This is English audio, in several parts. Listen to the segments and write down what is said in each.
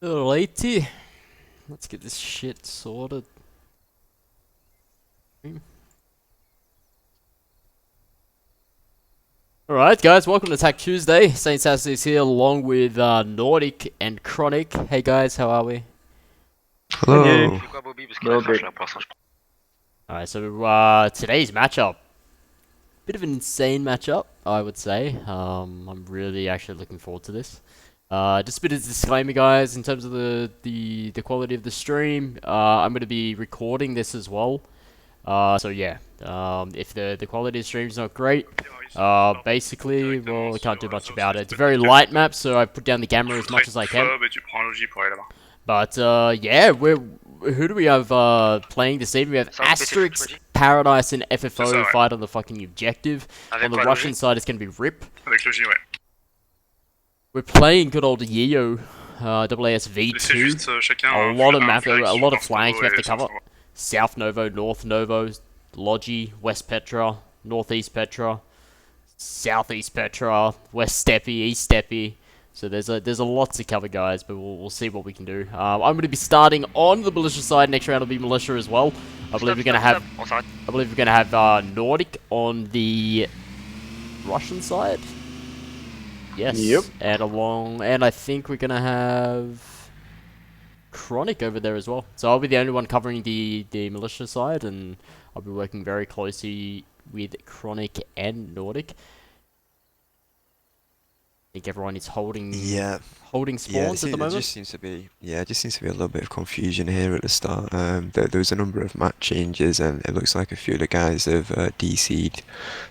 Alrighty, let's get this shit sorted. Alright guys, welcome to Attack Tuesday. Saint Sassy is here along with Nordic and Chronic. Hey guys, how are we? Hello. Alright, so today's matchup. Bit of an insane matchup, I would say. I'm really actually looking forward to this. Just a bit of a disclaimer, guys, in terms of the quality of the stream. I'm going to be recording this as well. So yeah, if the quality of the stream's not great, basically, well, I can't do much about it. It's a very light map, so I put down the gamma as much as I can. But yeah, who do we have playing this evening? We have Asteryx, ParadiSe, and FFO fight on the fucking objective. On the Russian side, it's going to be RIP. We're playing good old Yeo, ASV2. A lot of map, a lot of flanks we have to cover. South Novo, North Novo, Logi, West Petra, Northeast Petra, Southeast Petra, West Steppe, East Steppe. So there's a lot to cover, guys, but we'll see what we can do. I'm going to be starting on the militia side. Next round will be militia as well. I believe we're going to have Nordic on the Russian side. Yes. Yep. And I think we're going to have Chronic over there as well. So I'll be the only one covering the militia side, and I'll be working very closely with Chronic and Nordic. I think everyone is holding spawns at the moment. It just seems to be a little bit of confusion here at the start. There was a number of map changes, and it looks like a few of the guys have DC'd.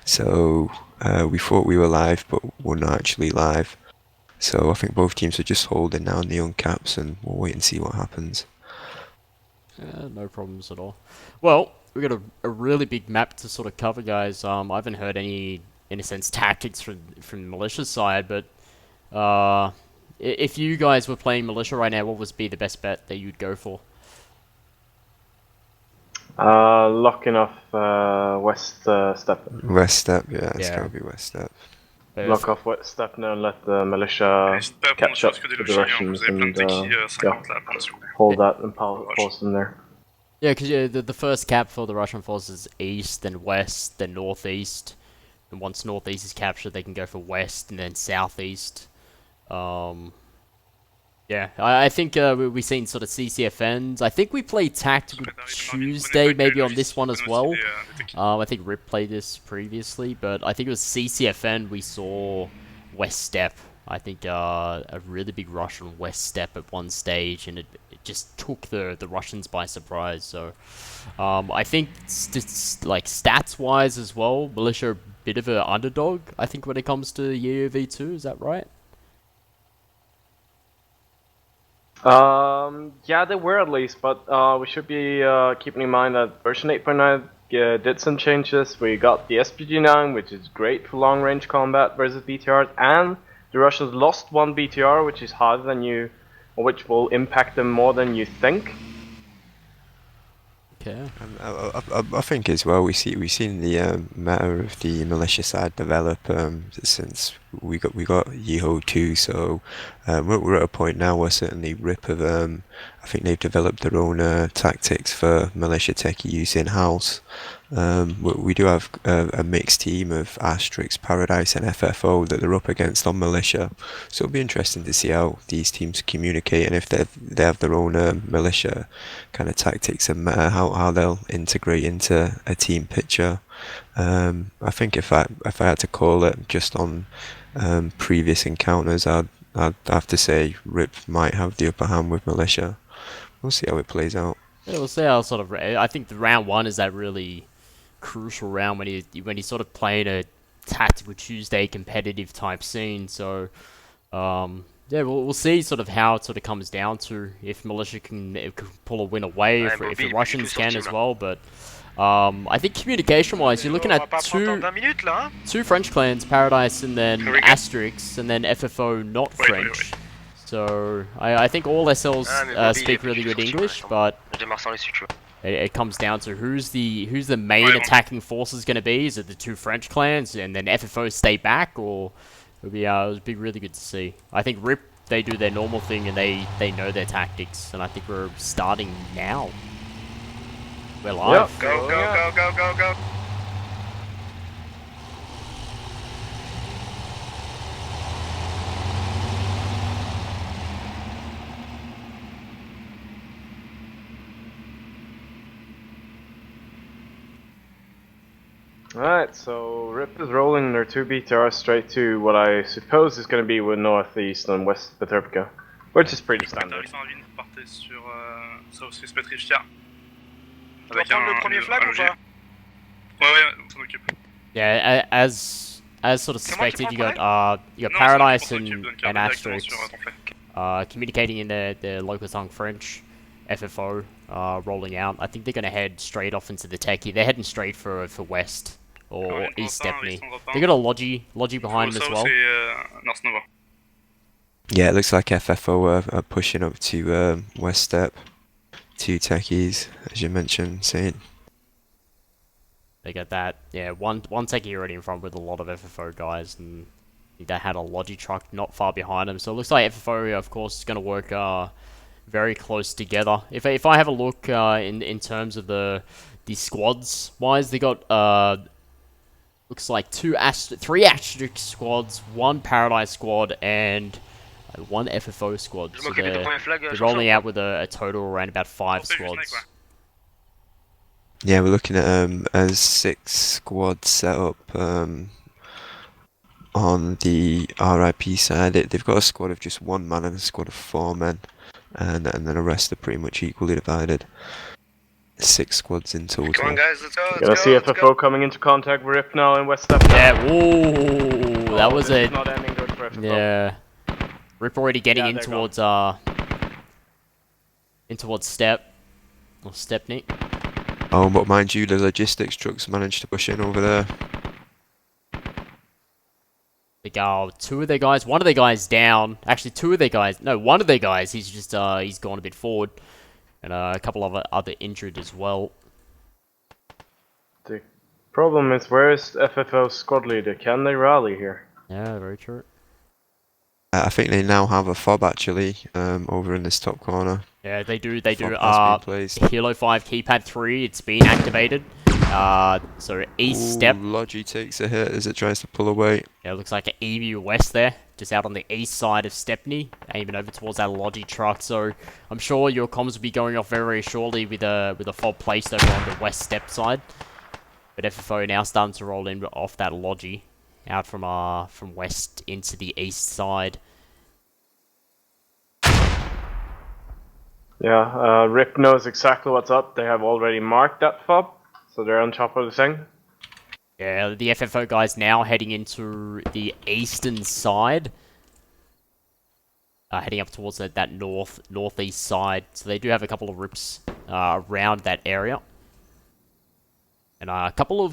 So we thought we were live, but we're not actually live. So I think both teams are just holding down the uncaps, and we'll wait and see what happens. No problems at all. Well, we've got a really big map to sort of cover, guys. I haven't heard any, in a sense, tactics from the militia side, but if you guys were playing militia right now, what would be the best bet that you'd go for? Locking off West Step. West Step, yeah, it's gotta be West Step. Lock off West Step now and let the militia catch up with the Russians and hold that and pause them there. Yeah, because the first cap for the Russian forces is east, then west, then northeast. And once northeast is captured, they can go for west and then southeast. Yeah, I think we've seen sort of CCFNs. I think we played Tactical Tuesday maybe on this one as well. I think Rip played this previously, but I think it was CCFN we saw West Step. I think a really big rush on West Step at one stage, and it just took the Russians by surprise. So I think like stats-wise as well, militia are a bit of an underdog, I think, when it comes to UV2, is that right? Yeah, they were at least, but we should be keeping in mind that version 8.9 did some changes. We got the SPG9, which is great for long-range combat versus BTRs, and the Russians lost one BTR, which is harder than you, or which will impact them more than you think. Okay. I think as well we've seen the meta of the militia side develop since we got Yeho 2, so we're at a point now where certainly RIP have I think they've developed their own tactics for militia techie use in house. We do have a mixed team of Asteryx, ParadiSe, and FFO that they're up against on militia, so it'll be interesting to see how these teams communicate and if they have their own militia kind of tactics and how they'll integrate into a team picture. I think if I had to call it just on previous encounters, I'd have to say RIP might have the upper hand with militia. We'll see how it plays out. Yeah, we'll see how sort of. I think the round one is that really crucial round when he's sort of playing a Tactical Tuesday competitive type scene. So yeah, we'll see sort of how it sort of comes down to if militia can pull a win away, if the Russians can as well. But I think communication-wise, you're looking at two French clans, ParadiSe and then Asteryx, and then FFO not French. So I think all SLs speak really good English, but it comes down to who's the main attacking forces going to be. Is it the two French clans and then FFO stay back, or it would be really good to see. I think RIP they do their normal thing and they know their tactics. And I think we're starting now. We're live. Yep. Go, go, go, go, go, go. Alright, so Rip is rolling their 2 BTRs straight to what I suppose is going to be with northeast and west Petrivka, which is pretty standard. Ils sont en ligne, partez sur Southeast Petrivka. Tu dois prendre le premier flag ou pas? Ouais, on s'en occupe. Yeah, as sort of Comment tu suspected, prends you got Non, Paradise on s'en occupe, and Dunker, directement Asteryx sur ton flag. communicating in the local tongue French. FFO rolling out. I think they're gonna head straight off into the techie. They're heading straight for west or east Stepney. They got a Logi behind them as well. C'est North Nova. Yeah, it looks like FFO are pushing up to West Step. 2 techies, as you mentioned, Saint. They got that. Yeah, one techie already in front with a lot of FFO guys, and they had a Logi truck not far behind them. So it looks like FFO, of course, is gonna work very close together. If I have a look in terms of the squads wise, they got looks like 3 Asteryx squads, 1 ParadiSe squad, and 1 FFO squad. So they're rolling out with a total around about 5 squads. Yeah, we're looking at a 6 squad setup on the RIP side. They've got a squad of just 1 man and a squad of 4 men, and then the rest are pretty much equally divided. 6 squads in total. Come on, guys, let's go. You're gonna see FFO coming into contact with Rip now in West Step. Yeah, ooh, that was this a is not ending good for FFO. yeah. Rip already getting in they're towards Step or Stepney. Oh, but mind you, the logistics trucks managed to push in over there. They go 2 of their guys, 1 of their guys down. Actually, 2 of their guys. No, 1 of their guys. He's just he's gone a bit forward, and a couple of other injured as well. The problem is, where is FFO's squad leader? Can they rally here? Yeah, very true. I think they now have a fob actually over in this top corner. Yeah, they do. They do. Fob has been placed. Hilo 5 keypad 3. It's been activated. So east step. Logi takes a hit as it tries to pull away. Yeah, it looks like an EMU West there, just out on the east side of Stepney, aiming over towards that Logi truck. So I'm sure your comms will be going off very, very shortly with a fob placed over on the west step side. But FFO now starting to roll in off that Logi, out from west into the east side. Yeah, Rip knows exactly what's up. They have already marked that fob, so they're on top of the thing. Yeah, the FFO guys now heading into the eastern side. Heading up towards that northeast side. So they do have a couple of rips around that area. And a couple of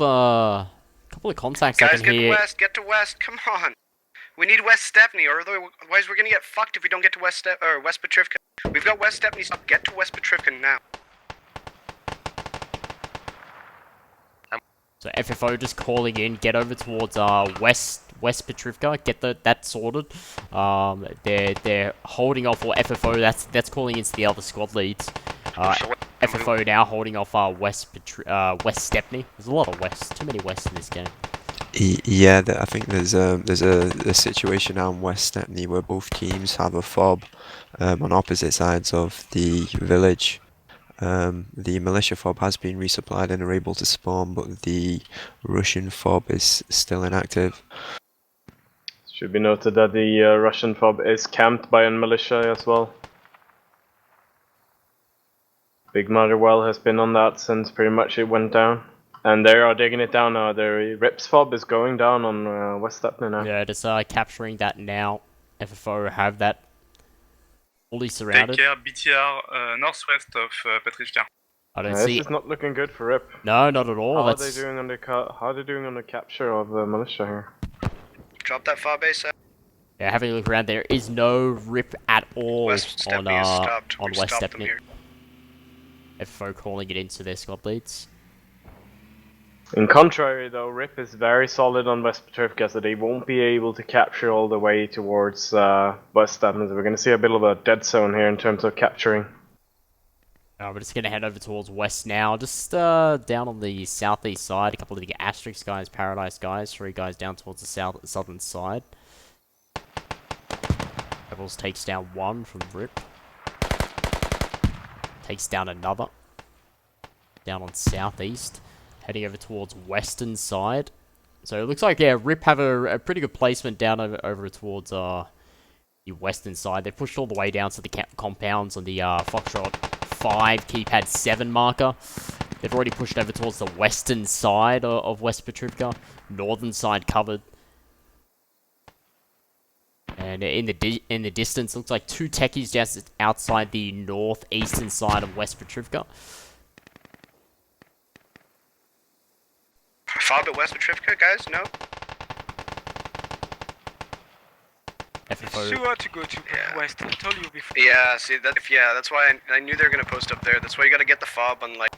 contacts Guys, I can hear. get to west, come on. We need West Stepney, or otherwise we're gonna get fucked if we don't get to West Petrivka. We've got West Stepney, so get to West Petrivka now. So FFO just calling in, get over towards west Petrivka, get that sorted. They're holding off, or FFO that's calling into the other squad leads. FFO now holding off West Stepney. There's a lot of West, too many West in this game. Yeah, I think there's a situation now in West Stepney where both teams have a fob on opposite sides of the village. The militia fob has been resupplied and are able to spawn, but the Russian fob is still inactive. Should be noted that the Russian fob is camped by a militia as well. Big Motherwell has been on that since pretty much it went down. And they are digging it down now. The Rips fob is going down on West Stepney now. Yeah, just capturing that now. FFO have that fully surrounded. Take care, BTR northwest of Petrivka. I don't This see. is not looking good for Rip. No, not at all. How are That's they doing on the capture of the militia here? Drop that fob base. yeah. Having a look around, there is no rip at all West on Stepney is stopped. on We've West stopped them Stepney. here. FFO calling it into their squad leads. In contrary, though, Rip is very solid on West Petrivka, so they won't be able to capture all the way towards West Stepney. So we're going to see a bit of a dead zone here in terms of capturing. We're just going to head over towards west now. Just down on the southeast side, a couple of the Asteryx guys, ParadiSe guys, 3 guys down towards the southern side. Rebels takes down 1 from Rip. Takes down another. Down on southeast. Heading over towards western side. So it looks like, yeah, Rip have a pretty good placement down over towards the western side. They pushed all the way down to the compounds on the Foxtrot 5 keypad 7 marker. They've already pushed over towards the western side of West Petrivka. Northern side covered. And in the distance, looks like 2 techies just outside the northeastern side of West Petrivka. Fob at West Petrivka, guys? No? FFO. Sure to go to west. I told you before. Yeah, see, that's why I knew they were going to post up there. That's why you got to get the fob on, like,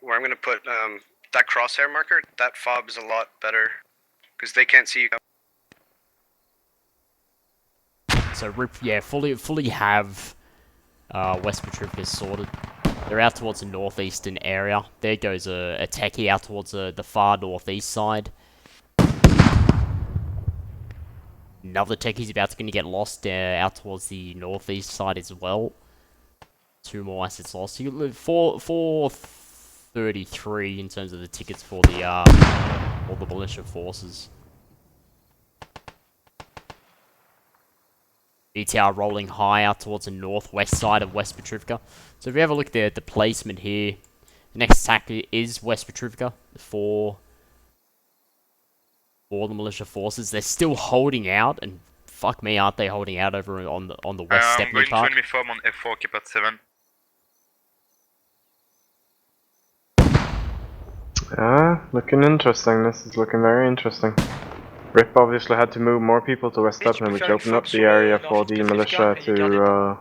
where I'm going to put that crosshair marker. That fob is a lot better, because they can't see you. So Rip, yeah, fully have West Petrivka sorted. They're out towards the northeastern area. There goes a techie out towards the far northeast side. Another techie's about to get lost out towards the northeast side as well. 2 more assets lost. You live 433 in terms of the tickets for the all the militia forces. BTR rolling high out towards the northwest side of West Petrivka. So if you have a look there at the placement here, the next attack is West Petrivka for the militia forces. They're still holding out, and fuck me, aren't they holding out over on the West Stepney part? I'm going to enemy form on F4 keypad 7. Looking interesting. This is looking very interesting. Rip obviously had to move more people to West Stepney, which opened up the area for the militia to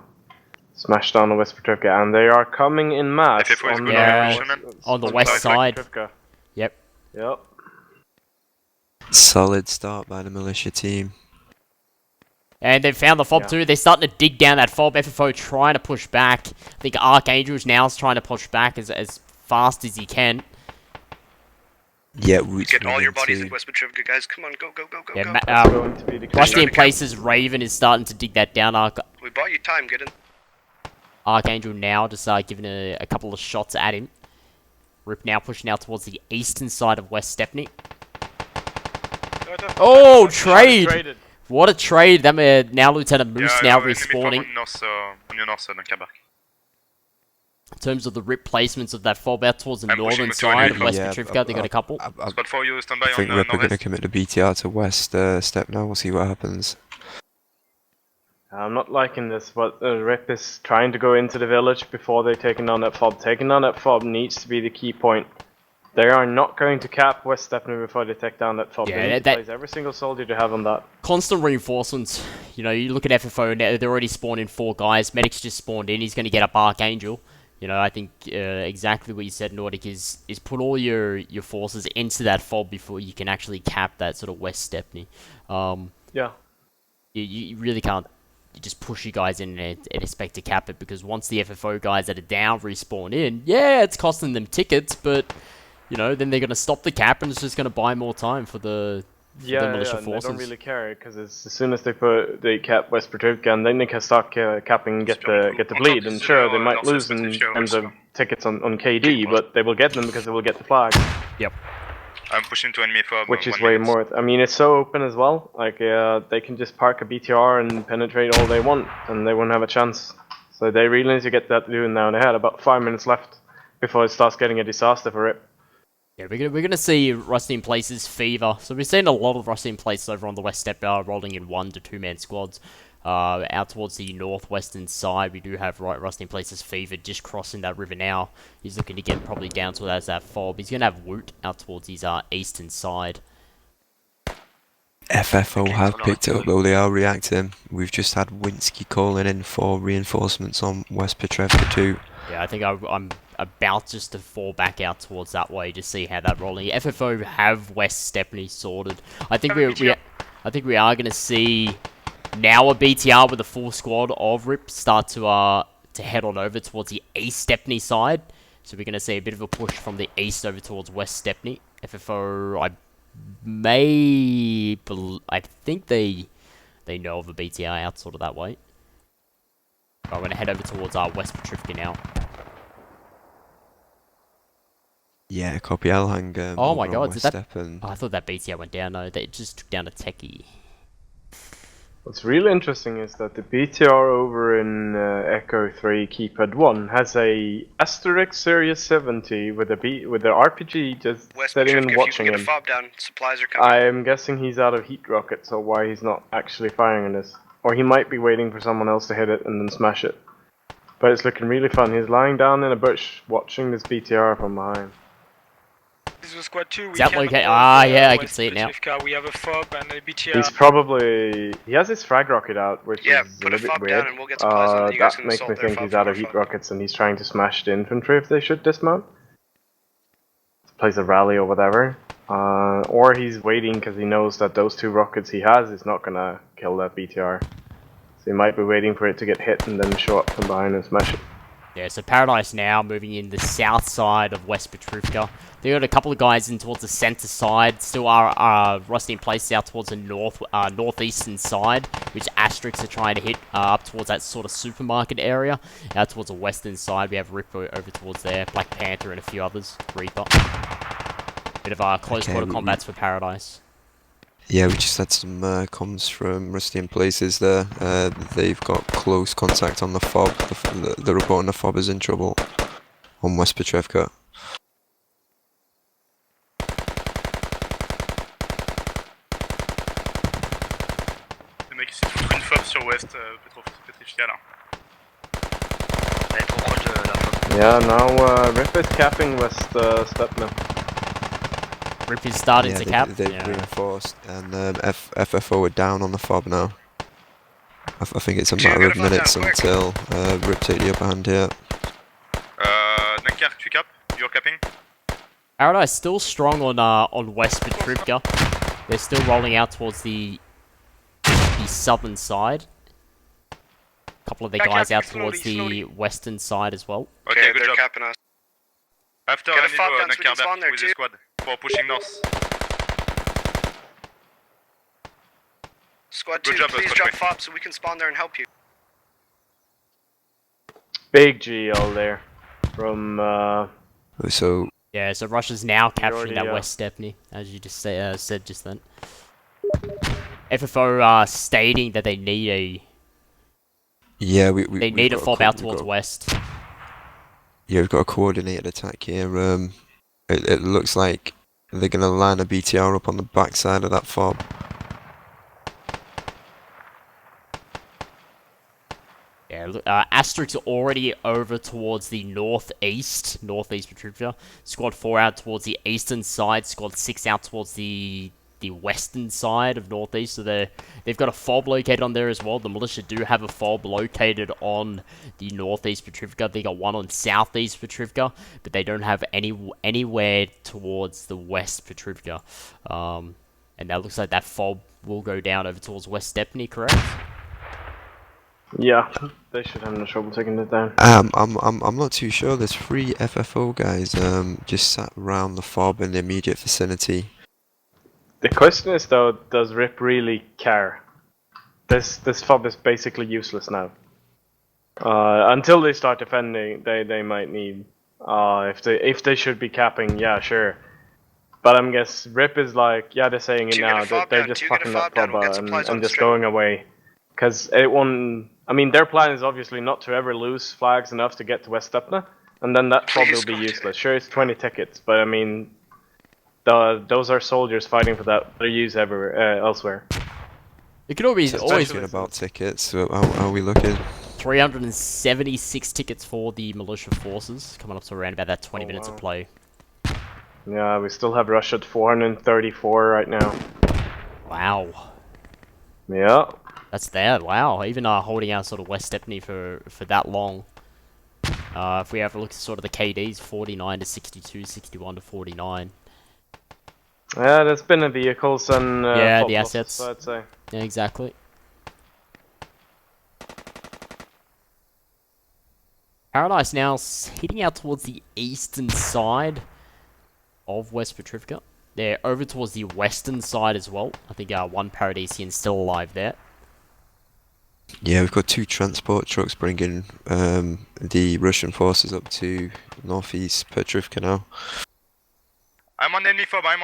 smash down the West Petrivka, and they are coming in mass FFO is on, good on the west side. Petrivka. Yep. Yep. Solid start by the militia team. And they've found the fob too. They're starting to dig down that fob. FFO trying to push back. I think Archangel's now is trying to push back as fast as he can. Yeah, Get all your bodies in West Petrivka, guys. Come on, go, go, go, go, go. Going to be the Rusty in places. Raven is starting to dig that down. We bought you time, get in. Archangel now just giving a couple of shots at him. Rip now pushing out towards the eastern side of West Stepney. Oh, trade! What a trade! That now Lieutenant Moose now respawning. On your north side, on Kabak. In terms of the Rip placements of that fob out towards the I'm pushing northern with side of 2 West Yeah, Petrivka, they got a couple. Squad 4, you stand by I think on Rip are going to northwest. commit to BTR to West Step now. We'll see what happens. I'm not liking this, but Rip is trying to go into the village before they're taking down that fob. Taking down that fob needs to be the key point. They are not going to cap West Stepney before they take down that fob. Yeah, they need to place every single soldier they have on that. Constant reinforcements. You know, you look at FFO, they're already spawned in 4 guys. Medic's just spawned in. He's going to get up Archangel. You know, I think exactly what you said, Nordic, is put all your forces into that fob before you can actually cap that sort of West Stepney. Yeah. You really can't just push you guys in and expect to cap it, because once the FFO guys that are down respawn in, yeah, it's costing them tickets, but, you know, then they're going to stop the cap and it's just going to buy more time for the militia forces. They don't really care, because as soon as they cap West Petrivka, and then they can start capping and get the bleed, and sure, they might lose in terms of tickets on KD, but they will get them because they will get the flag. Yep. I'm pushing to enemy for Which is way more. I mean, it's so open as well. Like, they can just park a BTR and penetrate all they want, and they won't have a chance. So they really need to get that doing now. They had about 5 minutes left before it starts getting a disaster for Rip. Yeah, we're gonna see Rusty in Places fever. So we've seen a lot of Rusty in Places over on the West Step, rolling in 1 to 2 man squads. Out towards the northwestern side, we do have Rusty in Places fever just crossing that river now. He's looking to get probably down to that fob. He's gonna have Woot out towards his eastern side. FFO have picked it up though, they are reacting. We've just had Winsky calling in for reinforcements on West Petrivka too. Yeah, I think I'm about just to fall back out towards that way to see how that rolling. FFO have West Stepney sorted. I think I think we are going to see now a BTR with a full squad of RIP start to head on over towards the East Stepney side. So we're going to see a bit of a push from the east over towards West Stepney. FFO, I think they know of a BTR out sort of that way. I'm going to head over towards West Petrivka now. Yeah, copy. I'll hang. Oh my over on god, West did that? Step and Oh, I thought that BTR went down. No, they just took down a techie. What's really interesting is that the BTR over in Echo 3 keypad 1 has a Asteryx Series 70 with with the RPG just West sitting Petrivka, and if you watching can get a him. fob down, supplies are coming. I'm guessing he's out of heat rocket, so why he's not actually firing on this. Or he might be waiting for someone else to hit it and then smash it. But it's looking really fun. He's lying down in a bush watching this BTR from behind. This was squad 2. Is that okay? Ah, yeah, I can see it now. We have a fob and a BTR. He's probably... He has his frag rocket out, which Yeah, is a put a little bit fob weird. down and we'll get supplies on. You guys That can makes me assault their think fob he's out from of heat our fob. rockets and he's trying to smash the infantry if they should dismount. Plays a rally or whatever. Or he's waiting because he knows that those 2 rockets he has is not gonna kill that BTR. So he might be waiting for it to get hit and then show up from behind and smash it. Yeah, so ParadiSe now moving in the south side of West Petrivka. They got a couple of guys in towards the center side. Still are rusty in place out towards the northeastern side, which Asteryx are trying to hit up towards that sort of supermarket area. Out towards the western side, we have Ripper over towards there, Black Panther and a few others. Reaper. Bit of close quarter combats for ParadiSe. yeah, we just had some comms from Rusty in Places there. They've got close contact on the fob. They're reporting the fob is in trouble on West Petrivka. Le mec essaie de foutre une fob sur West Petrivka là. Elle est trop proche de la fob. Yeah, now Rip is capping West Stepna. Rip is starting to cap. They've reinforced, and FFO are down on the fob now. I think it's a matter of minutes until Rip take the upper hand here. Dunkerque, tu cap? You're capping? ParadiSe still strong on West Petrivka. They're still rolling out towards the southern side. A couple of their guys out towards the western side as well. Okay, good they're job. capping us. After Get I a need fob down so we can Dunkerque spawn there with the too. squad for pushing north. Squad Good 2, job, please Squad drop 3. fob so we can spawn there and help you. Big GL there from So Yeah, so Russia's now capturing that already, West Stepney, as you just said just then. FFO stating that they need yeah, they need a fob out towards west. Yeah, we've got a coordinated attack here. It looks like they're gonna line a BTR up on the backside of that fob. Yeah, look, Asteryx are already over towards the northeast Petrivka. Squad 4 out towards the eastern side. Squad 6 out towards the western side of northeast. So they've got a fob located on there as well. The militia do have a fob located on the northeast Petrivka. They got one on southeast Petrivka, but they don't have anywhere towards the west Petrivka. And that looks like that fob will go down over towards West Stepney, correct? yeah, they should have no trouble taking it down. I'm not too sure. There's 3 FFO guys just sat around the fob in the immediate vicinity. The question is though, does Rip really care? This fob is basically useless now. Until they start defending, they might need. If they should be capping, yeah, sure. But I'm guess Rip is like, yeah, they're saying it Two now. get a fob They're down, just two get a fucking that fob down, fob we'll get out supplies on and the just strip. going away. Because it won't. I mean, their plan is obviously not to ever lose flags enough to get to West Stepna, and then that fob will be useless. Sure, it's 20 tickets, but I mean, those are soldiers fighting for that. They're used everywhere, elsewhere. It could always Talking about tickets, so how are we looking? 376 tickets for the militia forces, coming up to around about that 20 minutes of play. Yeah, we still have Russia at 434 right now. Wow. Yeah. That's there, wow. Even holding out sort of West Stepney for that long. If we have a look at sort of the KDs, 49 to 62, 61 to 49. Yeah, there's been the vehicles and Yeah, fob the losses, assets. I'd say. Yeah, exactly. ParadiSe now heading out towards the eastern side of West Petrifica. They're over towards the western side as well. I think one ParadiSian still alive there. Yeah, we've got 2 transport trucks bringing the Russian forces up to northeast Petrifica now. I'm on enemy fob. I'm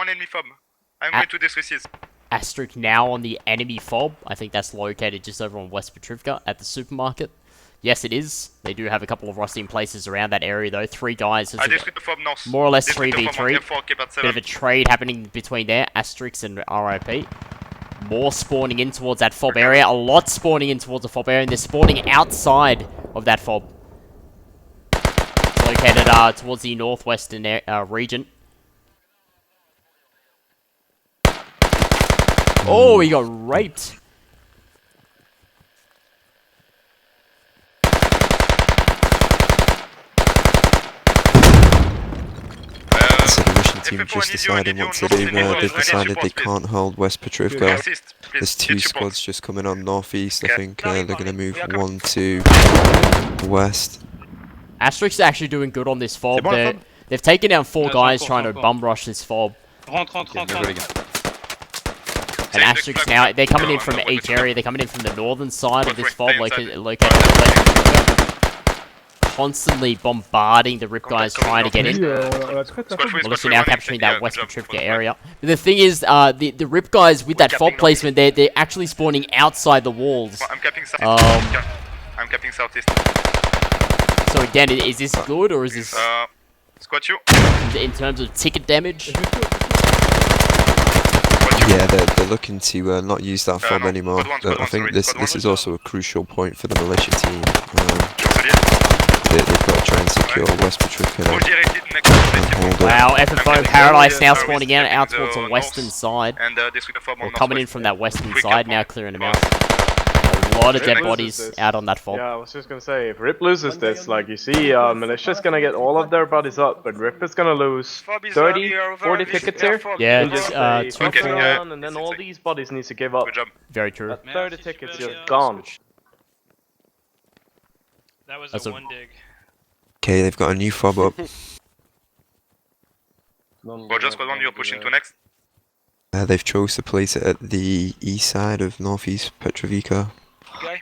going to this receive. Asteryx now on the enemy fob. I think that's located just over on West Petrifica at the supermarket. Yes, it is. They do have a couple of rusting places around that area, though. 3 guys. More or less 3v3. Bit of a trade happening between there. Asteryx and RIP. More spawning in towards that fob area. A lot spawning in towards the fob area. And they're spawning outside of that fob. It's located towards the northwestern region. Oh, he got raped. So the Russian team have just decided what to do now. They've decided they can't hold West Petrifica. There's 2 squads just coming on northeast. I think they're going to move 1 to west. Asteryx is actually doing good on this fob. They've taken down 4 guys trying to bum rush this fob. And Asteryx now, they're coming in from each area. They're coming in from the northern side of this fob, located constantly bombarding the Rip guys trying to get in. Melissa now capturing that West Petrifica area. But the thing is, the Rip guys with that fob placement, they're actually spawning outside the walls. I'm capping southeast. I'm capping southeast. So again, is this good or is this squad you in terms of ticket damage? Yeah, they're looking to not use that fob anymore. I think this is also a crucial point for the militia team. They've got to try and secure West Petrifica now. Wow, FFO ParadiSe now spawning out towards the western side. Or coming in from that western side, now clearing them out. A lot of dead bodies out on that fob. Yeah, I was just gonna say, if Rip loses this, like you see, Militia's gonna get all of their bodies up, but Rip is gonna lose 30, 40 tickets here. Yeah, and just 2 for 1, and then all these bodies needs to give up. Very true. That 30 tickets just gone. That was That's a 1 dig. Okay, they've got a new fob up. Roger, squad 1, you're pushing to next. They've chose to place it at the east side of northeast Petrifica. Okay.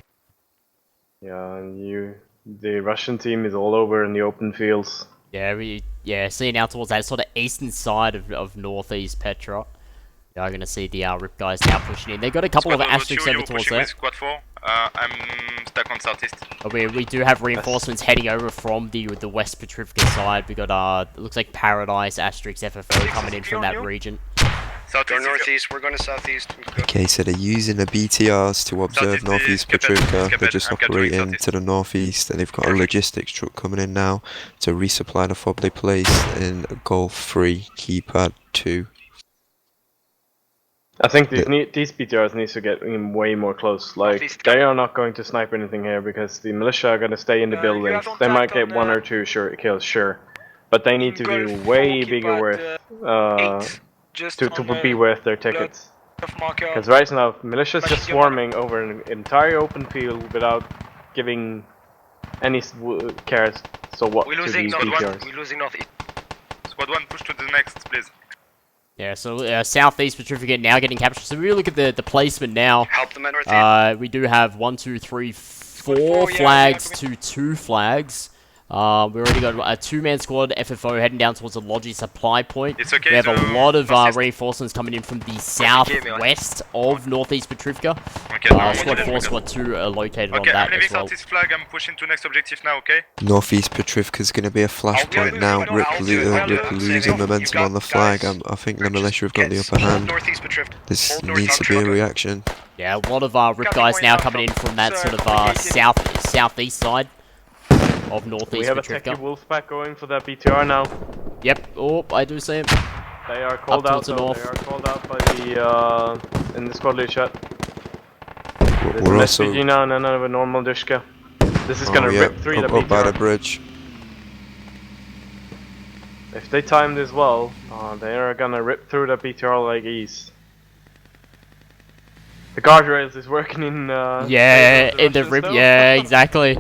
Yeah, and the Russian team is all over in the open fields. Yeah, seeing out towards that sort of eastern side of northeast Petra. Yeah, I'm gonna see the Rip guys now pushing in. They've got a couple Squad of Asteryx over towards there. Squad 4, I'm stuck on southeast. We do have reinforcements heading over from the West Petrifica side. We got it looks like ParadiSe, Asteryx, FFO coming in from that region. Go northeast, we're going to southeast. Okay, so they're using the BTRs to observe northeast Petrifica. They're just operating to the northeast, and they've got a logistics truck coming in now to resupply the fob they placed in Golf 3, Keypad 2. I think these BTRs needs to get in way more close. Like, they are not going to snipe anything here because the militia are going to stay in the buildings. They might get 1 or 2 kills, sure. But they need to be way bigger worth to be worth their tickets. Because right now, militia's just swarming over an entire open field without giving any cares. So what to these BTRs? We're losing northeast. Squad 1, push to the next, please. Yeah, so southeast Petrifica now getting captured. So we look at the placement now. Help them at northeast. We do have 1, 2, 3, 4 flags to 2 flags. We already got a 2-man squad, FFO, heading down towards the Logi supply point. It's okay, we have a so lot of reinforcements coming in from the southwest of northeast Petrifica. Squad 4, Squad 2 are located on that I'm leaving as well. southeast flag, I'm pushing to next objective now, okay? Northeast Petrifica is going to be a flashpoint now. Rip losing momentum on the flag. I think the militia have got the upper hand. This needs to be a reaction. Yeah, a lot of Rip guys now coming in from that sort of southeast side of northeast We have Petrifica. a Techie Wolfpack going for that BTR now. Yep, oh, I do see him. They are called out, the though. north. They are called out by the, in the squad lead shot. There's We're an also SPG now and another normal Dushka. This is gonna rip through the up by the BTR. bridge. If they time this well, they are gonna rip through the BTR like east. The guardrails is working in Yeah, favor of in the Russians, rip. though. Yeah, exactly.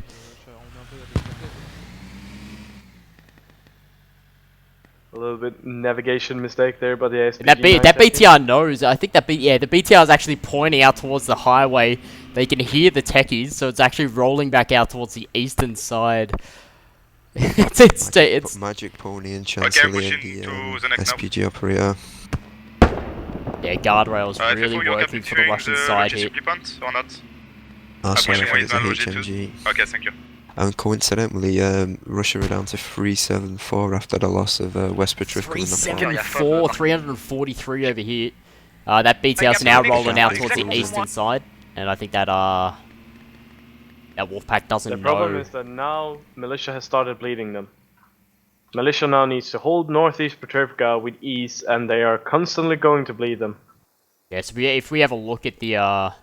A little bit navigation mistake there by the And that SPG-9 that techie. BTR knows. I think that the BTR is actually pointing out towards the highway. They can hear the techies, so it's actually rolling back out towards the eastern side. it's Magic Pony and Chancellier pushing and to the the next SPG operator. yeah, guardrails FFO, really you're working for the capturing Russian the side logistic here. depot or not? Oh, sorry, I pushing think it's a with Log 2. HMG. Okay, thank you. And coincidentally, Russia are down to 374 after the loss of West Petrivka in the fall. 374, 343 over here. That BTR's now rolling out towards the eastern side, and I think that that Wolfpack doesn't The problem know. is that now militia has started bleeding them. Militia now needs to hold northeast Petrivka with ease, and they are constantly going to bleed them. Yeah, so if we have a look at the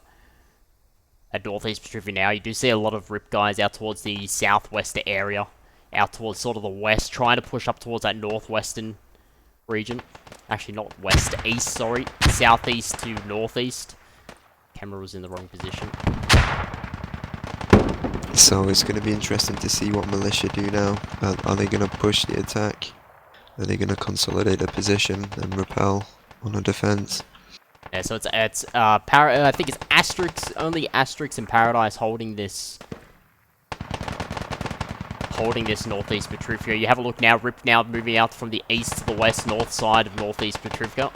at northeast Petrivka now, you do see a lot of rip guys out towards the southwest area, out towards sort of the west, trying to push up towards that northwestern region. Actually, not west, east, sorry. Southeast to northeast. Camera was in the wrong position. So it's going to be interesting to see what militia do now. Are they going to push the attack? Are they going to consolidate a position and repel on a defense? Yeah, so I think it's Asteryx, only Asteryx and ParadiSe holding this northeast Petrivka. You have a look now, Rip now moving out from the east to the west, north side of northeast Petrivka.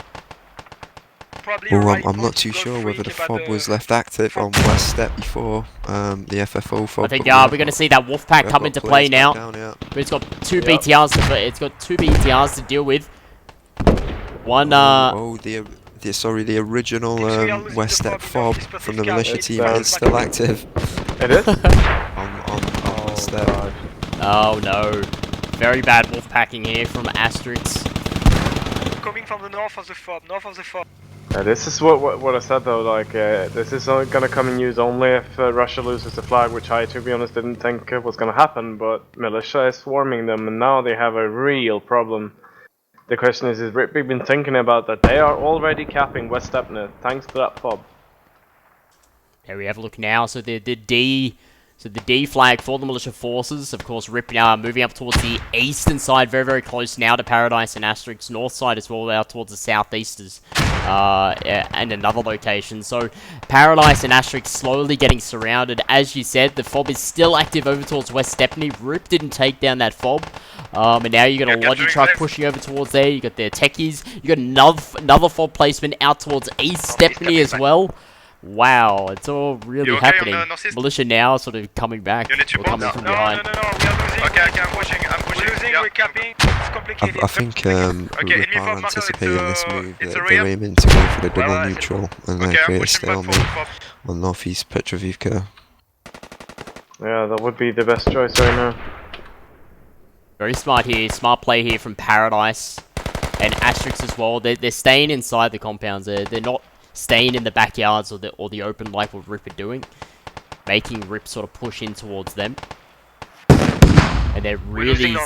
Well, I'm not too sure whether the FOB was left active on West Step before the FFO FOB. I think we're going to see that Wolfpack come into play now. But it's got two BTRs to deal with. One the original West Step FOB from the militia team is still active. It is? on West Step. Oh no. Very bad Wolfpacking here from Asteryx. Coming from the north of the FOB, This is what I said though, like, this is gonna come in use only if Russia loses the flag, which I, to be honest, didn't think was gonna happen, but militia is swarming them, and now they have a real problem. The question is Rip been thinking about that? They are already capping West Stepnet, thanks to that FOB. There we have a look now, so the D flag for the militia forces, of course, Rip now moving up towards the eastern side, very, very close now to ParadiSe and Asteryx, north side as well, out towards the southeasters, and another location. So, ParadiSe and Asteryx slowly getting surrounded. As you said, the FOB is still active over towards West Stepney. Rip didn't take down that FOB, and now you got a Logi truck pushing over towards there, you got their techies, you got another FOB placement out towards East Stepney as well. Wow, it's all really happening. Militia now sort of coming back, or coming from behind. No, we are losing. Okay, I'm pushing. We're losing, we're capping. It's complicated. I think Rip are anticipating this move. it's They're a real. aiming to go for the double neutral and then Okay, I'm create a pushing back stalemate for on northeast Petrivka. Yeah, that would be the best choice right now. Very smart here, smart play here from ParadiSe and Asteryx as well. They're staying inside the compounds. They're not staying in the backyards or the open like what Rip are doing, making Rip sort of push in towards them. And they're really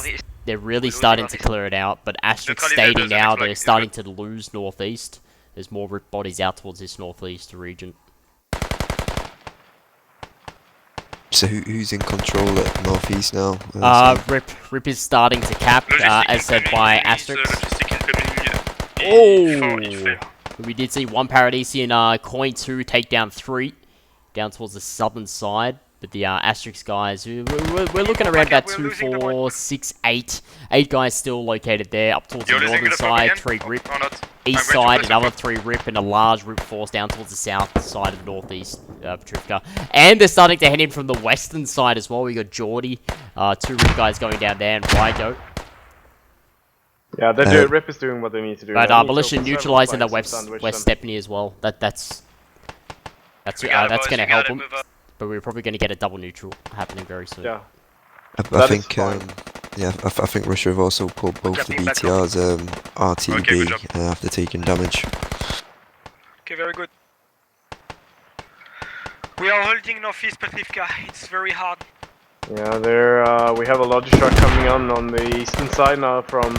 starting to clear it out. But Asteryx stating now they're starting to lose northeast. There's more Rip bodies out towards this northeast region. So who's in control at northeast now? Rip is starting to cap, as said by Asteryx. Oh! We did see one ParadiSe and Coin 2 take down 3 down towards the southern side. But the Asteryx guys, we're looking around about 2, 4, 6, 8. 8 guys still located there. Up towards the northern side, 3 Rip. East side, another 3 Rip, and a large Rip force down towards the south side of northeast Petrivka. And they're starting to head in from the western side as well. We got Geordie, 2 Rip guys going down there, and Rygo. Yeah, Rip is doing what they need to do. But militia neutralizing the West Stepney as well. That's going to help them. But we're probably going to get a double neutral happening very soon. Yeah. I think I think Russia have also pulled both the BTR's RTB after taking damage. Okay, very good. We are holding northeast Petrivka. It's very hard. Yeah, there. We have a logic truck coming on the eastern side now from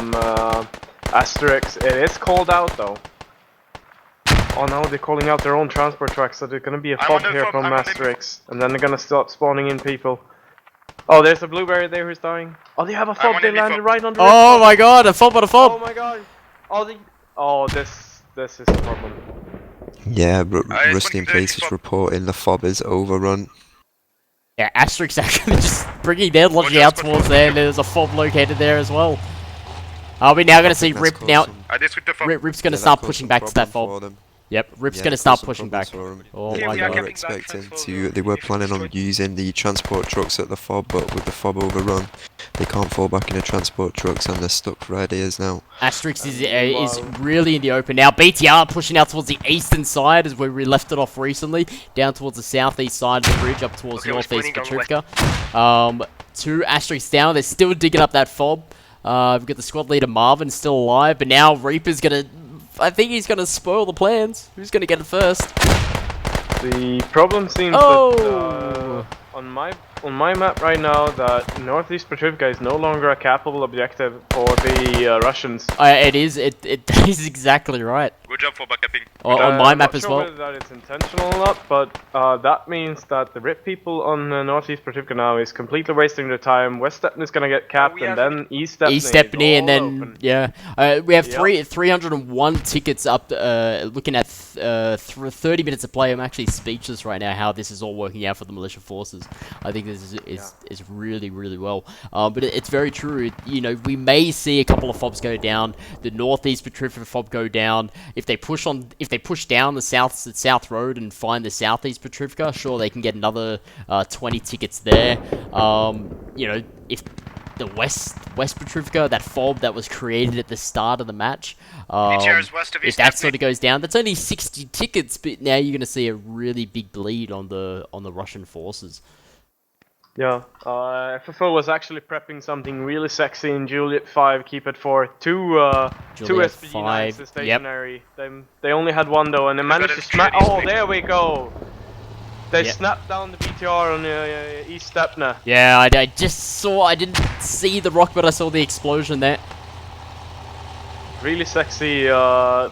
Asteryx. It is called out though. Oh no, they're calling out their own transport trucks, so there's gonna be a I'm fob on the here fob, from I'm on the Asteryx, and then they're gonna start spawning in people. Oh, there's a blueberry there who's dying. Oh, they have a fob. on They enemy landed fob. right on the. Oh my god, a fob on a Oh fob! my god. Oh, this is a problem. Yeah, it's Rusty one in dirty place is fob. reporting the fob is overrun. Yeah, Asteryx actually just bringing their logic Roger, out spot towards fob, there, thank and you. there's a fob located there as well. We're now gonna see That's Rip caused now. some- I destruct the fob. Rip's gonna yeah, that start caused pushing some back to that problem fob. for them. Yep, Rip's Yeah, gonna that start caused some pushing back. problems for 'em. Oh Okay, my we are god. They were capping back, expecting thanks for to. the They were info planning on destroyed. using the transport trucks at the fob, but with the fob overrun, they can't fall back into transport trucks and they're stuck right here now. Asteryx is Meanwhile- really in the open now. BTR pushing out towards the eastern side as where we left it off recently, down towards the southeast side of the bridge, up towards Okay, we're northeast spawning on west. Petrivka. 2 Asteryx down. They're still digging up that fob. We've got the squad leader Marvin still alive, but now Reaper's gonna. I think he's gonna spoil the plans. Who's gonna get it first? The problem seems Oh! that on my map right now that Northeast Petrivka is no longer a capable objective for the Russians. It is. It is exactly right. Good job for backupping. On my I'm map not as sure well. whether that it's intentional or not, but that means that the RIP people on Northeast Petrivka now is completely wasting their time. West Stepney is gonna get capped, we and have then East Stepney. East Stepney, and then open. yeah, we have Yep. 301 tickets up. Looking at 30 minutes of play, I'm actually speechless right now. How this is all working out for the militia forces. I think this is really well. But it's very true. You know, we may see a couple of fobs go down. The Northeast Petrivka fob go down. If they push down the south road and find the Southeast Petrivka, sure they can get another 20 tickets there. You know, if the West Petrivka, that fob that was created at the start of the match, BTR's west of if East that Stepney. sort of goes down, that's only 60 tickets. But now you're going to see a really big bleed on the Russian forces. Yeah, FFO was actually prepping something really sexy in Juliet 5, keep it for two Juliet SPG 5, 9s yep. stationary. They only had one though, and they managed to it smack. really Oh, big. there we go. They Yep. snapped down the BTR on East Stepney. Yeah, I just saw. I didn't see the rock, but I saw the explosion there. Really sexy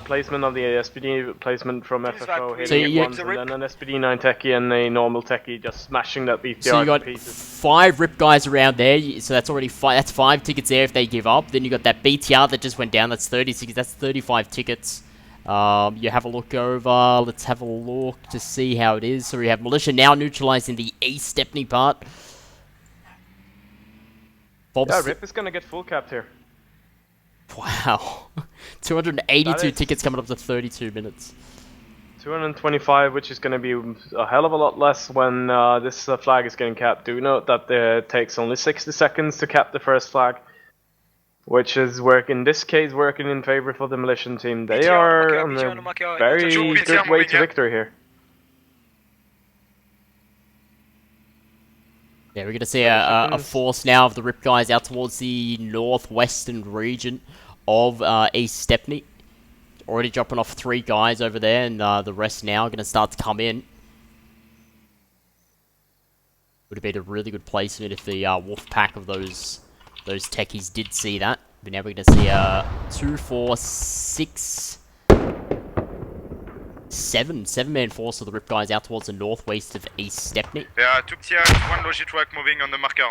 placement of the SPD placement from Seems FFO, like hitting really it you- once, and then an SPD 9 techie and a normal techie just smashing that BTR So you got to pieces. 5 RIP guys around there. So that's already 5. That's 5 tickets there if they give up. Then you got that BTR that just went down. That's 36. That's 35 tickets. You have a look over. Let's have a look to see how it is. So we have militia now neutralizing the East Stepney part. Bob's Yeah, Rip is gonna get full capped here. Wow. 282 That is- tickets coming up to 32 minutes. 225, which is going to be a hell of a lot less when this flag is getting capped. Do note that it takes only 60 seconds to cap the first flag, which is in this case working in favor for the militia team. They BTR are on the on marker, a BTR very moving good way to here. victory here. Yeah, we're going to see a force now of the RIP guys out towards the northwestern region of East Stepney. Already dropping off 3 guys over there, and the rest now are going to start to come in. Would have been a really good placement if the wolf pack of those techies did see that. But now we're going to see 2, 4, 6, 7-man force of the RIP guys out towards the northwest of East Stepney. Yeah, 2 BTRs, 1 logi truck moving on the marker,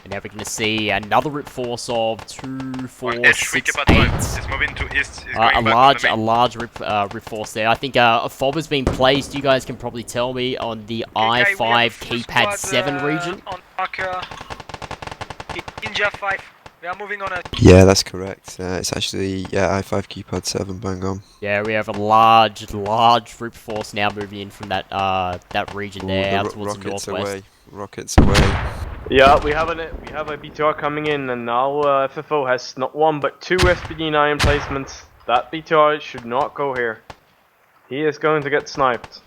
And now we're going to see another RIP force of 2, 4, On H3 6, Kappa 8. 5. It's moving to east, it's A going back on the large main. RIP force there. I think a fob has been placed. You guys can probably tell me on the Okay, we have I5 a full keypad squad, 7 region. On marker. Ninja 5. We are moving on a Yeah, that's correct. It's actually I5 keypad 7, bang on. Yeah, we have a large RIP force now moving in from that region Ooh, there the out towards the rockets northwest. away. Rockets away. Yeah, we have a BTR coming in, and now FFO has not 1 but 2 SPD 9 placements. That BTR should not go here. He is going to get sniped.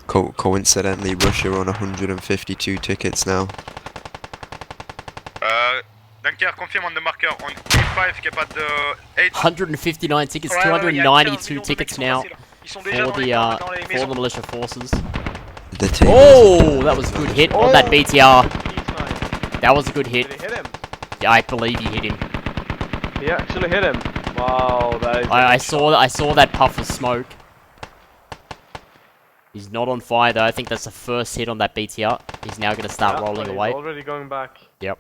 Coincidentally, Russia on 152 tickets now. Dunker, confirm on the marker on E5, Kappa 8. 159 tickets, Ouais, ouais, il y a 292 15 millions de tickets mecs qui sont now passés, là. Ils sont déjà for dans les the maisons. militia forces. The team. Oh, that was a good hit on that BTR. He's That was a good Did hit. he hit him? Yeah, I believe he hit him. He actually hit him. Wow, that is. I saw that puff of smoke. He's not on fire though. I think that's the first hit on that BTR. He's now gonna start rolling He's away. already going back. Yep.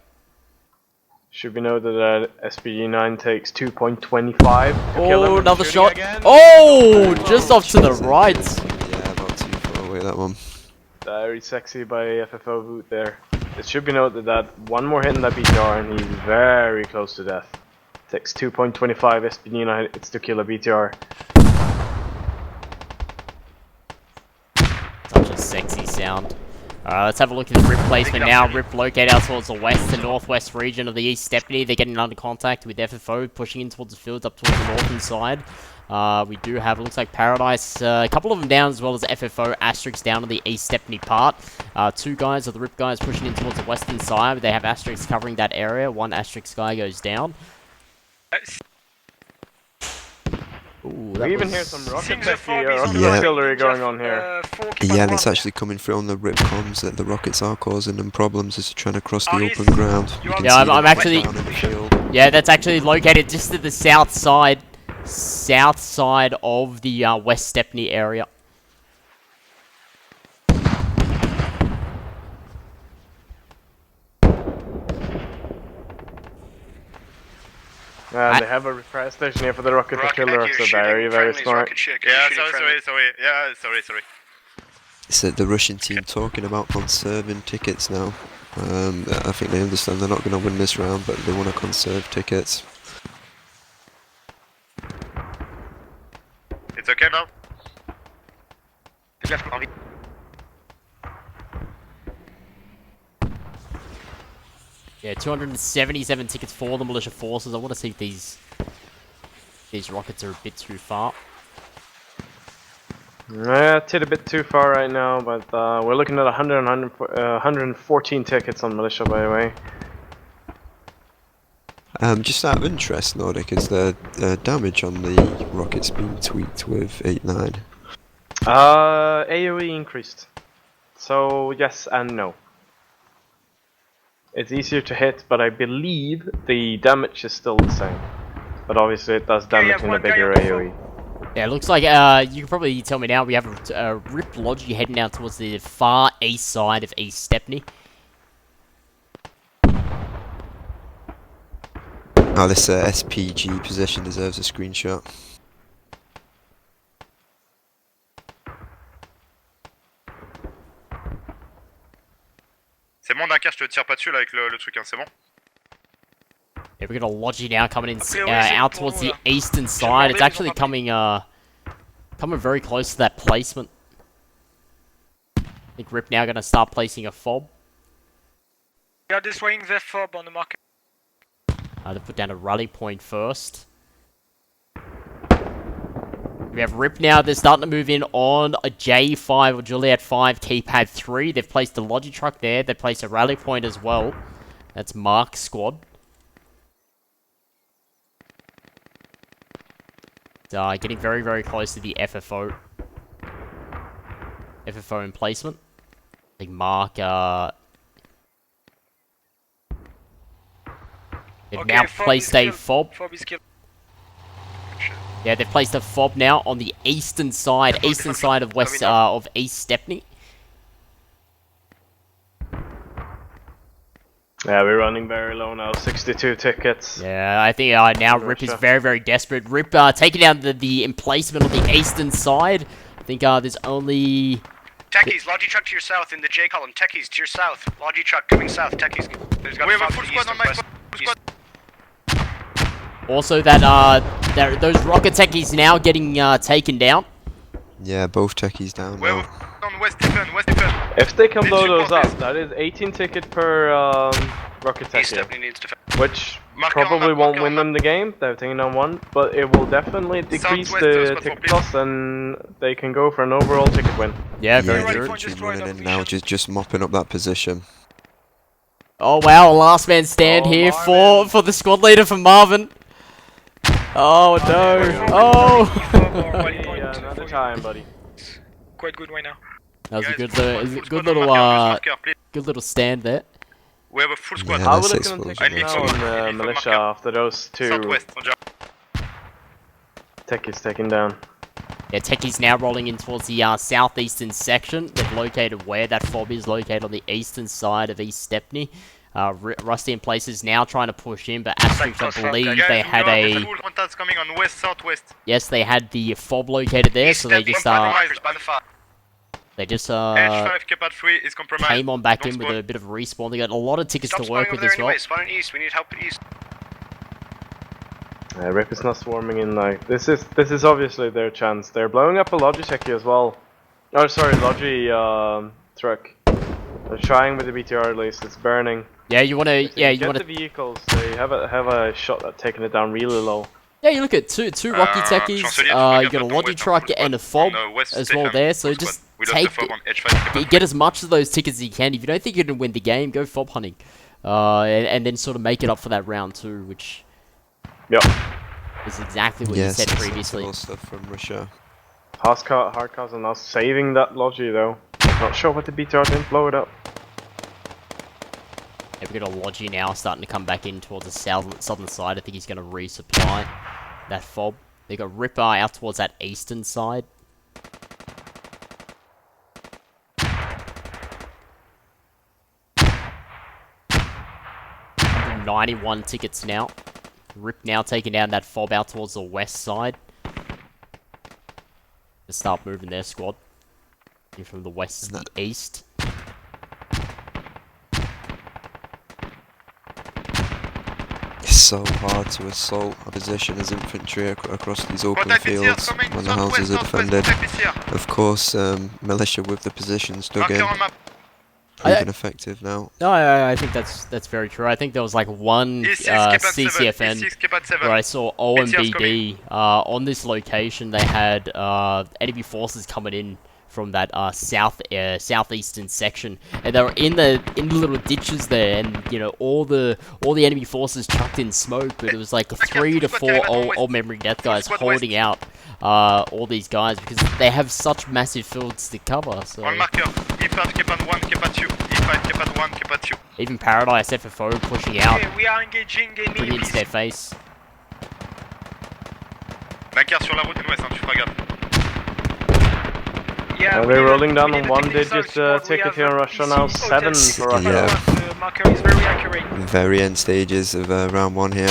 Should be noted that SPG9 takes 2.25. Oh, another Shooting shot. again. Oh, just off to the right. Yeah, about too far away that one. Very sexy by FFO Boot there. It should be noted that one more hit in that BTR and he's very close to death. Takes 2.25 SPG9, it's to kill a BTR. Such a sexy sound. Let's have a look at the RIP placement now. RIP located out towards the west and northwest region of the East Stepney. They're getting under contact with FFO, pushing in towards the fields up towards the northern side. We do have, it looks like ParadiSe, a couple of them down, as well as FFO, Asteryx down on the East Stepney part. Two guys of the RIP guys pushing in towards the western side. They have Asteryx covering that area. One Asteryx guy goes down. Ooh, We even hear some rocket Yeah. artillery going on here. Yeah, it's actually coming through on the RIP comms that the rockets are causing them problems as they're trying to cross the Aris, open ground. You can Yeah, see I'm them actually- down in the field. Yeah, that's actually located just to the south side of the West Stepney area. And they have a repair station here for the rocket artillery, so very, very smart. Yeah, sorry. Yeah, sorry. It's the Russian team talking about conserving tickets now. I think they understand they're not going to win this round, but they want to conserve tickets. It's okay now? Yeah, 277 tickets for the militia forces. I want to see if these rockets are a bit too far. Yeah, it's a bit too far right now, but we're looking at 114 tickets on militia, by the way. Just out of interest, Nordic, is the damage on the rockets being tweaked with 8.9? AoE increased. So, yes and no. It's easier to hit, but I believe the damage is still the same. But obviously it does damage in a bigger AoE. Yeah, it looks like, you can probably tell me now, we have a RIP Logi heading out towards the far east side of East Stepney. Oh, this SPG position deserves a screenshot. C'est bon, Dunker, je te tire pas dessus là avec le truc, hein, c'est bon? Yeah, we've got a Logi now coming in Okay, where is it? out towards the eastern side. It's actually coming very close to that placement. I think RIP now going to start placing a fob. We are destroying the fob on the market. To put down a rally point first. We have RIP now. They're starting to move in on a J5 or Juliet 5 keypad 3. They've placed a Logi truck there. They've placed a rally point as well. That's Mark's squad. Getting very, very close to the FFO. FFO in placement. I think Mark, they've now placed a fob. Fob is killed. Yeah, they've placed a fob now on the eastern side of West, of East Stepney. Yeah, we're running very low now, 62 tickets. Yeah, I think now RIP is very, very desperate. RIP taking down the emplacement on the eastern side. I think there's only... Techies, Logi truck to your south in the J column. Techies to your south. Logi truck coming south. Techies. There's got We have a to full the squad east on and my west. full squad. Also those rocket techies now getting taken down. Yeah, both techies down We have now. a on West Stephen. If they can Let's blow those support up, this. that is 18 ticket per rocket East techie, Stepney needs to. which Marker on probably map, won't marker win on them the game. They're taking on one, but it will definitely decrease Southwest, the squad ticket for cost, and they can go for an overall ticket win. Yeah, Yeah, very they're true. literally running in now, just mopping up that position. Oh wow, last man stand here for the squad leader for Marvin. Oh no. Oh. Another time, buddy. Quite good right now. That was a Guys, good, full good squad on little, marker, please. good little stand there. We have a full squad. Yeah, How are we that's looking on explosion. tickets now Enemy on from militia marker. after those two Southwest, on Java. tech is taken down? Yeah, Techie's now rolling in towards the southeastern section. They've located where that fob is located on the eastern side of East Stepney. Rusty in places now trying to push in, but Asteryx, I believe they had a... Full contacts coming on west, southwest. Yes, they had the fob located there, so they just, By the far. they just, H5 Kappa 3 is compromised. came on back Don't in with spawn. a bit of respawn. They got a lot of tickets Stop to work spawning with over there as well. anyway. Spawning east. We need help at east. Rip is not swarming in like this is obviously their chance. They're blowing up a Logitech as well. Oh sorry, Logi truck. They're trying with the BTR at least. It's burning. Yeah, you wanna, If they yeah, you get wanna, the vehicles. They have a shot at taking it down really low. yeah, you look at two Rocky Techies. Chancelier, You got a Logi truck and a fob as well there. So just take, get as much of those tickets as you can. If you don't think you're gonna win the game, go fob hunting, and then sort of make it up for that round 2, which Yep. is exactly what Yes, you said that's previously. all stuff from Russia. Hardcars are now saving that Logi though. Not sure what the BTR didn't blow it up. Yeah, we got a Logi now starting to come back in towards the southern side. I think he's going to resupply that fob. They got Ripper out towards that eastern side. 91 tickets now. Rip now taking down that fob out towards the west side. To start moving their squad. In from the west to the east. It's so hard to assault a position as infantry across these open fields when the houses are defended. Of course, militia with the positions dug in, proving effective now. No, I think that's very true. I think there was like one CCFN where I saw OMBD on this location. They had enemy forces coming in from that southeastern section, and they were in the little ditches there, and you know all the enemy forces chucked in smoke, but it was like 3 to 4 old memory death guys holding out all these guys because they have such massive fields to cover. So One marker. E5, Kappa 1, Kappa 2. E5, Kappa 1, Kappa 2. even ParadiSe FFO pushing out, Okay, we are engaging putting it into their please. face. Macar sur la route ouest, hein, tu feras gaffe. Yeah, They're we rolling need down a on one technical digit squad. We ticket have here in Russia now, PC 7 hotels. for Russia. Yeah. The marker is very accurate. Very end stages of round 1 here.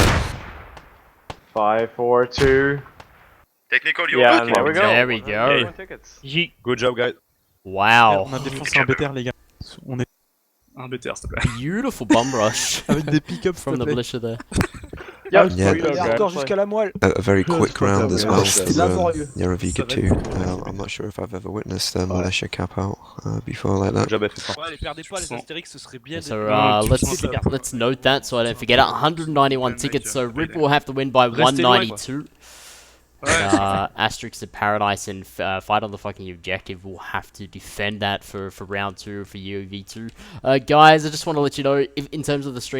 5, 4, 2. Technical, you Yeah, okay? and there we go. There we go. 101 tickets. Good job, guys. Wow. On a défoncé un BTR, les gars. On est Un BTR, s'il te plaît. Beautiful bum rush avec des pick-ups from the militia there. Yep. Yeah. hardcore jusqu'à la moelle. A very quick round as well C'est for laborieux. Yarovika 2. I'm not sure if I've ever witnessed a militia cap out before like that. Job FFO. Ouais, les perdez pas, les Asteryx, ce serait bien. So let's note that so I don't forget it. 191 tickets, so Rip will have to win by 192. And, Asteryx and ParadiSe and Fight on the Fucking Objective will have to defend that for round 2 for UV2. Guys, I just want to let you know, if, in terms of the stream